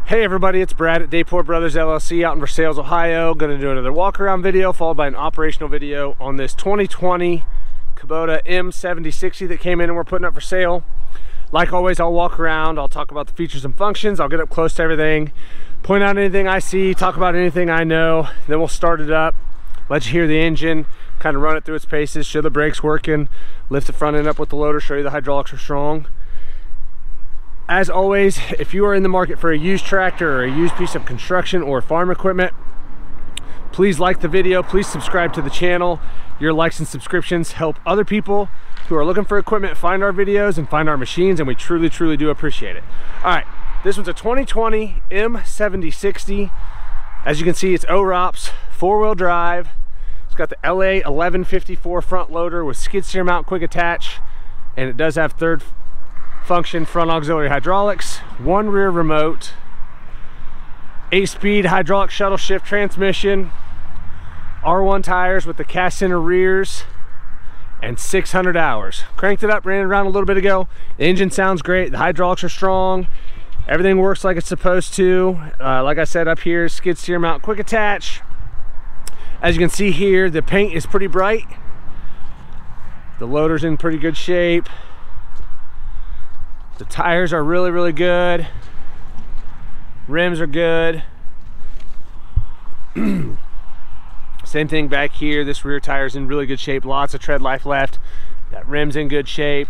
Hey everybody, it's Brad at Dayport Brothers LLC out in Versailles, Ohio. Going to do another walk around video followed by an operational video on this 2020 Kubota M7060 that came in and we're putting up for sale. Like always, I'll walk around, I'll talk about the features and functions, I'll get up close to everything, point out anything I see, talk about anything I know, then we'll start it up, let you hear the engine, kind of run it through its paces, show the brakes working, lift the front end up with the loader, show you the hydraulics are strong. As always, if you are in the market for a used tractor or a used piece of construction or farm equipment, please like the video, please subscribe to the channel. Your likes and subscriptions help other people who are looking for equipment find our videos and find our machines, and we truly, truly do appreciate it. All right, this one's a 2020 M7060. As you can see, it's OROPS, four-wheel drive. It's got the LA 1154 front loader with skid steer mount quick attach, and it does have third function front auxiliary hydraulics, one rear remote, 8-speed hydraulic shuttle shift transmission, R1 tires with the cast center rears, and 600 hours. Cranked it up, ran it around a little bit ago. The engine sounds great, the hydraulics are strong, everything works like it's supposed to. Like I said, up here, skid steer mount quick attach. As you can see here, the paint is pretty bright. The loader's in pretty good shape. The tires are really, really good. Rims are good. Same thing back here. This rear tire's in really good shape. Lots of tread life left. That rim's in good shape.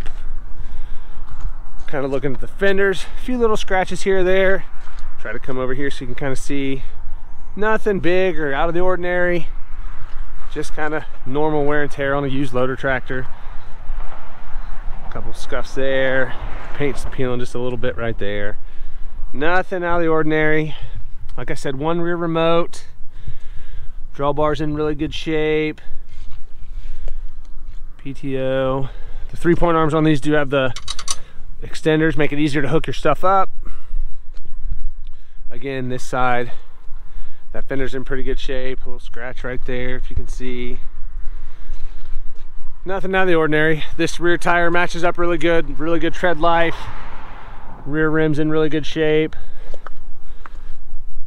Kind of looking at the fenders. A few little scratches here or there. Try to come over here so you can kind of see. Nothing big or out of the ordinary. Just kind of normal wear and tear on a used loader tractor. A couple scuffs there. Paint's peeling just a little bit right there. Nothing out of the ordinary. Like I said, one rear remote. Drawbar's in really good shape. PTO. The 3-point arms on these do have the extenders, make it easier to hook your stuff up. Again, this side, that fender's in pretty good shape. A little scratch right there if you can see. Nothing out of the ordinary. This rear tire matches up really good tread life. Rear rim's in really good shape.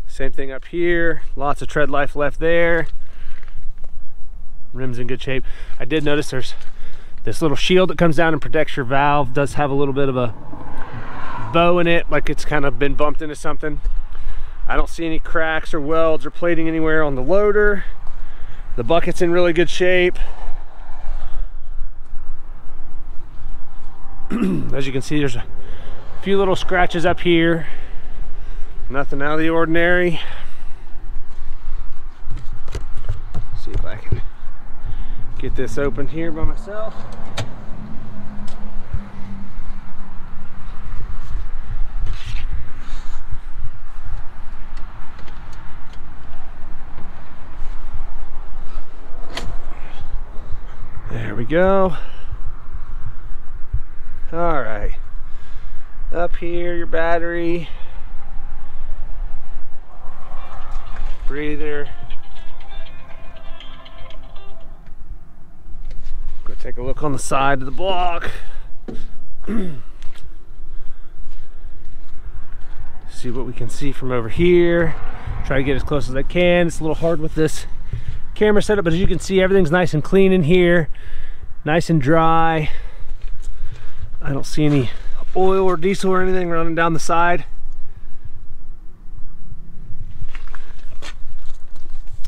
Same thing up here, lots of tread life left there. Rim's in good shape. I did notice there's this little shield that comes down and protects your valve. Does have a little bit of a bow in it, like it's kind of been bumped into something. I don't see any cracks or welds or plating anywhere on the loader. The bucket's in really good shape. As you can see, there's a few little scratches up here. Nothing out of the ordinary. See if I can get this open here by myself. There we go. All right, up here, your battery, breather. Go take a look on the side of the block. See what we can see from over here. Try to get as close as I can. It's a little hard with this camera setup, but as you can see, everything's nice and clean in here, nice and dry. I don't see any oil or diesel or anything running down the side.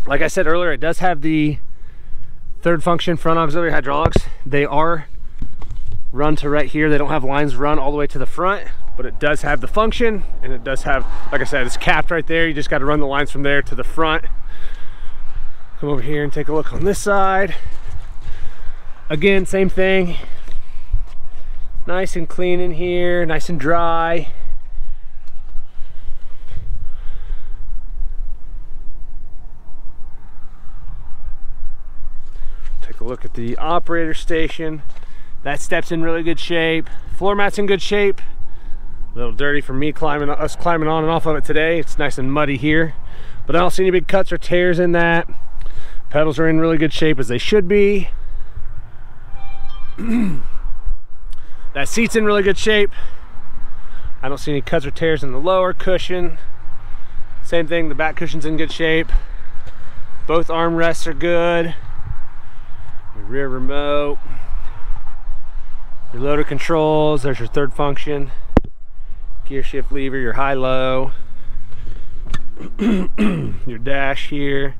Like I said earlier, it does have the third function front auxiliary hydraulics. They are run to right here. They don't have lines run all the way to the front, but it does have the function, and it does have, like I said, it's capped right there. You just got to run the lines from there to the front. Come over here and take a look on this side. Again, same thing. Nice and clean in here, nice and dry. Take a look at the operator station. That step's in really good shape. Floor mat's in good shape. A little dirty from me climbing on and off of it today. It's nice and muddy here, but I don't see any big cuts or tears in that. Pedals are in really good shape, as they should be. That seat's in really good shape. I don't see any cuts or tears in the lower cushion. Same thing, the back cushion's in good shape. Both armrests are good. Your rear remote. Your loader controls, there's your third function. Gear shift lever, your high-low. Your dash here.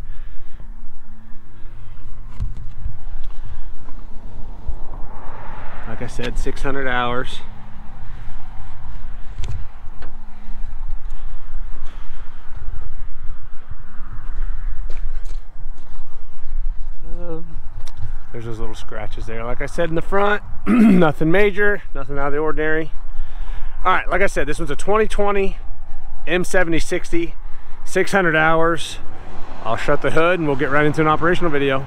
Like I said, 600 hours. There's those little scratches there. Like I said in the front, nothing major, nothing out of the ordinary. All right, like I said, this one's a 2020 M7060, 600 hours. I'll shut the hood and we'll get right into an operational video.